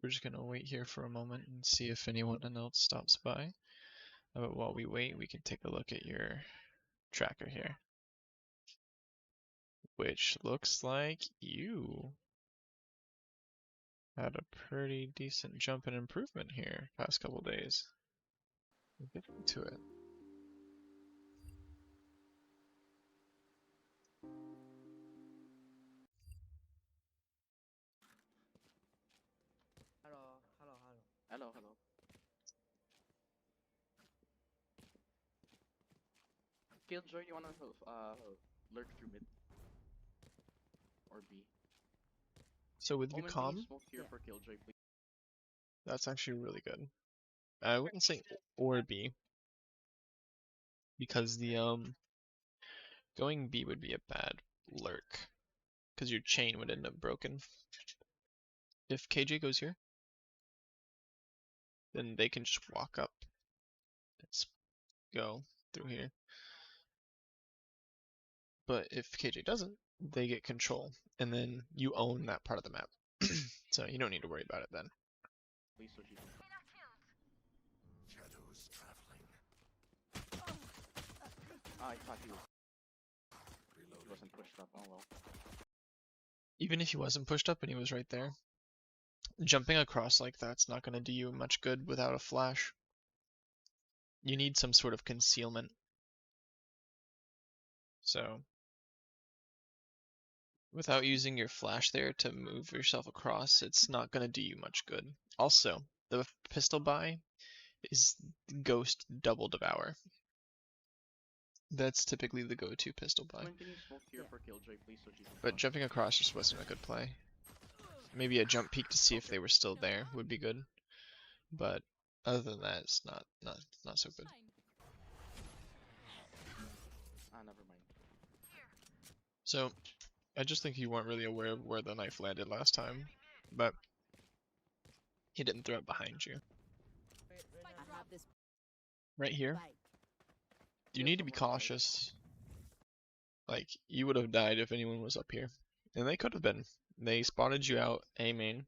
We're just gonna wait here for a moment and see if anyone else stops by. But while we wait, we can take a look at your tracker here, which looks like you had a pretty decent jump in improvement here past couple days. We'll get into it. Hello. Killjoy, you wanna lurk through mid or B? So with Omen, Vucom, smoke here for Killjoy, please. that's actually really good. I wouldn't say or B, because the going B would be a bad lurk, because your chain would end up broken. If KJ goes here, then they can just walk up. Let's go through here. But if KJ doesn't, they get control, and then you own that part of the map. So you don't need to worry about it then. Please, so she can. Shadows traveling. I thought he wasn't pushed up. Oh well. Even if he wasn't pushed up and he was right there, jumping across like that's not going to do you much good without a flash. You need some sort of concealment. So without using your flash there to move yourself across, it's not going to do you much good. Also, the pistol buy is Ghost Double Devour. That's typically the go-to pistol buy. Omen, can you smoke here for Killjoy, please, so she can. But jumping across just wasn't a good play. Maybe a jump peek to see if they were still there would be good. But other than that, it's not so good. Never mind. So I just think you weren't really aware of where the knife landed last time, but he didn't throw it behind you. Right here, you need to be cautious. Like, you would have died if anyone was up here. And they could have been. They spotted you out A main,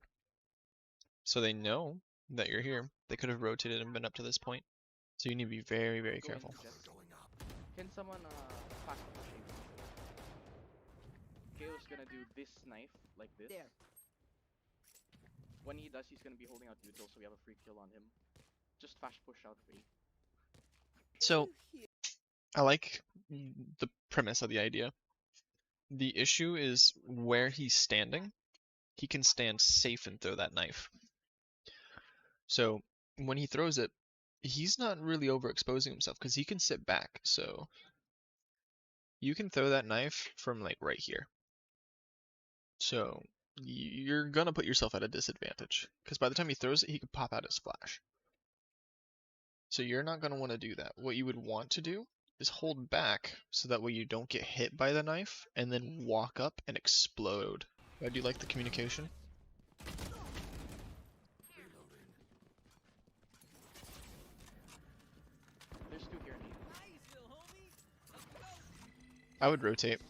so they know that you're here. They could have rotated and been up to this point. So you need to be very, very careful. Can someone fast pushing? KO's gonna do this knife like this. There. When he does, he's gonna be holding out util, so we have a free kill on him. Just fast push out of A. So I like the premise of the idea. The issue is where he's standing. He can stand safe and throw that knife. So when he throws it, he's not really overexposing himself because he can sit back. So you can throw that knife from like right here. So you're gonna put yourself at a disadvantage because by the time he throws it, he could pop out his flash. So you're not gonna want to do that. What you would want to do is hold back so that way you don't get hit by the knife and then walk up and explode. I do like the communication. There's two here. I would rotate.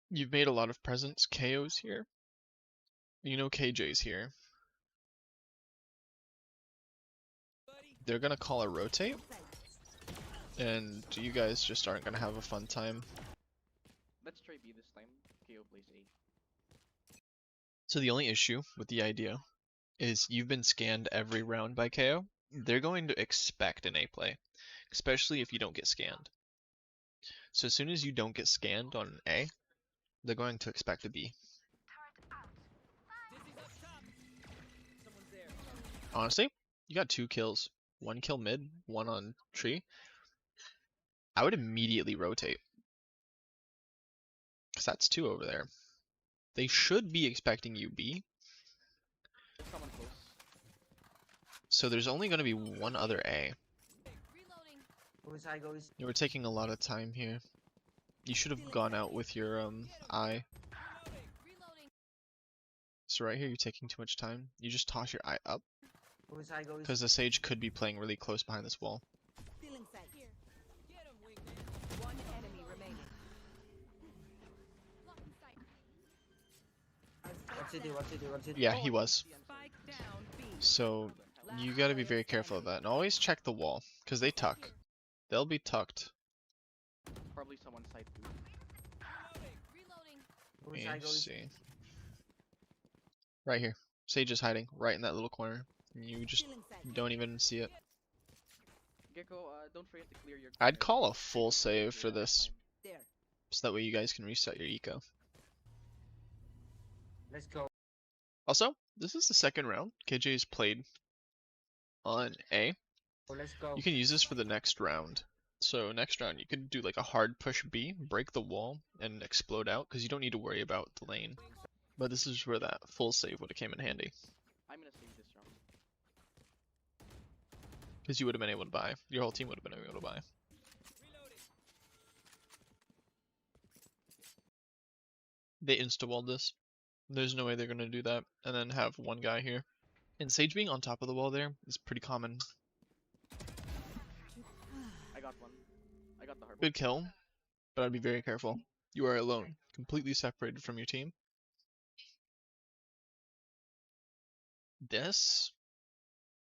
You've made a lot of presence. KO's here. You know KJ's here. They're gonna call a rotate, and you guys just aren't gonna have a fun time. Let's try B this time. KO plays A. So the only issue with the idea is you've been scanned every round by KO. They're going to expect an A play, especially if you don't get scanned. So as soon as you don't get scanned on an A, they're going to expect a B. Honestly, you got 2 kills. 1 kill mid, 1 on tree. I would immediately rotate. Because that's 2 over there. They should be expecting you B. There's someone close. So there's only going to be 1 other A. Reloading. You were taking a lot of time here. You should have gone out with your eye. So right here you're taking too much time. You just toss your eye up. Because the Sage could be playing really close behind this wall. One enemy remaining. Yeah, he was. Spike down B. So you gotta be very careful of that. And always check the wall, because they tuck. They'll be tucked. Probably someone side too. Let me see. Right here. Sage is hiding right in that little corner. You just don't even see it. Gecko, don't forget to clear your. I'd call a full save for this, There. so that way you guys can reset your eco. Let's go. Also, this is the second round KJ's played on A. Let's go. You can use this for the next round. So next round you could do like a hard push B, break the wall, and explode out, because you don't need to worry about the lane. But this is where that full save would have came in handy, I'm gonna save this round. because you would have been able to buy. Your whole team would have been able to buy. They insta-walled this. There's no way they're gonna do that and then have one guy here. And Sage being on top of the wall there is pretty common. I got one. I got the hard. Good kill, but I'd be very careful. You are alone, completely separated from your team. This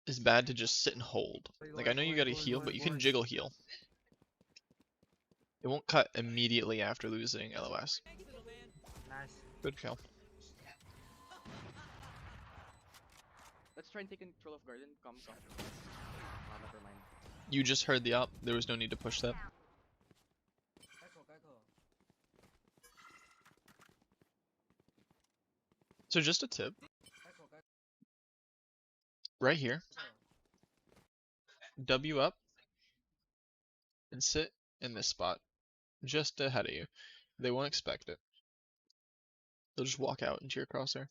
is bad to just sit and hold. Like, I know you gotta heal, but you can jiggle heal. It won't cut immediately after losing LOS. Nice. Good kill. Let's try and take control of garden. Come. Never mind. You just heard the op. There was no need to push that. So just a tip. Right here. W up. And sit in this spot. Just ahead of you. They won't expect it. They'll just walk out into your crosshair.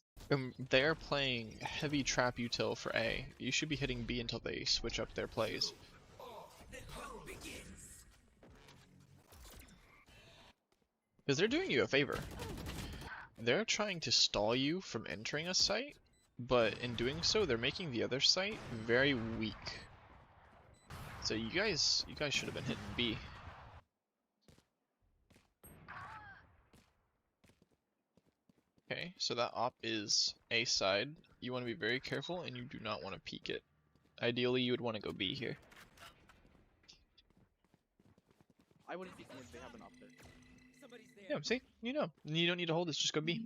They're playing heavy trap util for A. You should be hitting B until they switch up their plays. Because they're doing you a favor. They're trying to stall you from entering a site, but in doing so, they're making the other site very weak. So you guys should have been hitting B. Okay, so that op is A side. You want to be very careful, and you do not want to peek it. Ideally, you would want to go B here. I wouldn't peek if they have an op there. Yeah, see? You know. You don't need to hold this, just go B.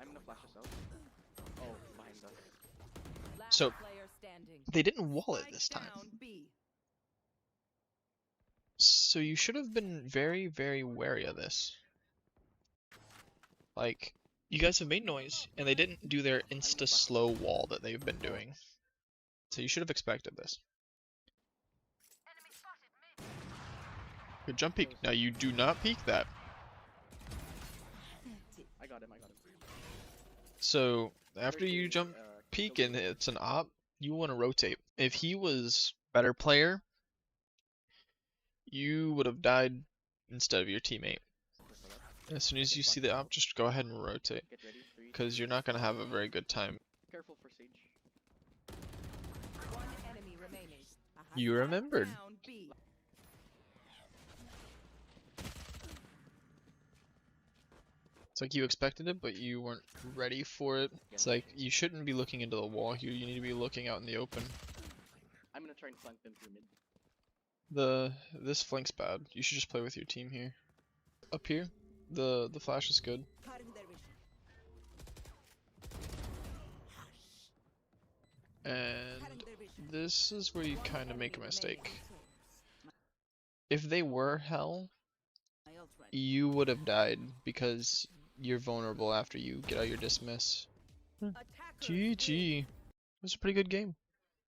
I'm gonna flash this out. Oh, behind us. Last So, player standing. they didn't wall it Spike this time. down B. So you should have been very, very wary of this. Like, you guys have made noise, and they didn't do their insta-slow wall that they've been doing. So you should have expected this. Good jump peek. Now you do not peek that. I got him. So after you jump peek and it's an op, you want to rotate. If he was better player, you would have died instead of your teammate. As soon as you see the op, just go ahead and rotate, Get ready. 3, because you're not going to have a very good time. Careful for Sage. One enemy remaining. You remembered. Down B. It's like you expected it, but you weren't ready for it. It's like you shouldn't be looking into the wall here, you need to be looking out in the open. I'm gonna try and flank them through mid. This flank's bad. You should just play with your team here. Up here, the flash is good. And this is where you kind of make a mistake. If they were hell, you would have died because you're vulnerable after you get out your dismiss. GG. It was a pretty good game.